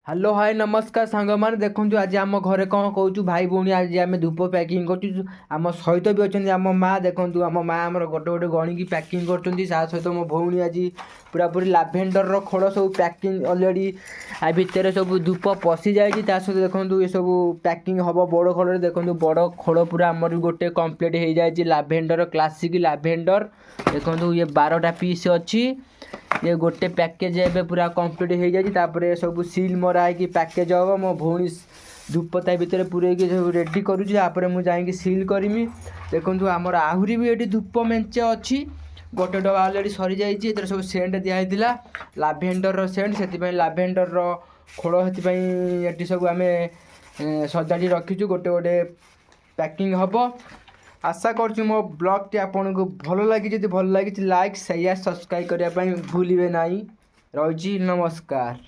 Hello hi नमस्कार सांग मैंने देखु आज आम घरे कौन कहूँ भाई भौणी आज आम धूप पैकिंग कर आम सहित भी अच्छा आम माँ देखूँ आम माँ आम गोटे गोटे गणिकी पैकिंग कर सहित मो भौणी आज पूरा पूरी लाभेंडर खोल सब पैकिंग अलरेडी आ भितर सब धूप पशि जाए सहित देखो ये सब पैकिंग हम बड़ खोल देखो बड़ खोल पूरा आमर गोटे कम्प्लीट हो जाए लाभेंडर क्लासिक लाभेंडर देखो ये 12टा पीस अच्छी ये गोटे पैकेज एवं पूरा कम्प्लीट हो जाए सब सील मरा है कि पैकेज हम मो भौणी धूपता भितर पूरे सब रेडी करुँच मुझे सील करमी देखो आमर आहरी भी ये धूप मेंचे अच्छी गोटे डबा अलरेडी सरी जाइए सब सेंट दिखाई लाभेंडर सेंट से लाभेंडर खोल से सब आम सजाड़ी रखीचु गोटे गोटे पैकिंग हम आशा करुँ मो ब्लॉग टी आपन को भल लगी भल लगी लाइक शेयर सब्सक्राइब करने भूलिए ना रही नमस्कार।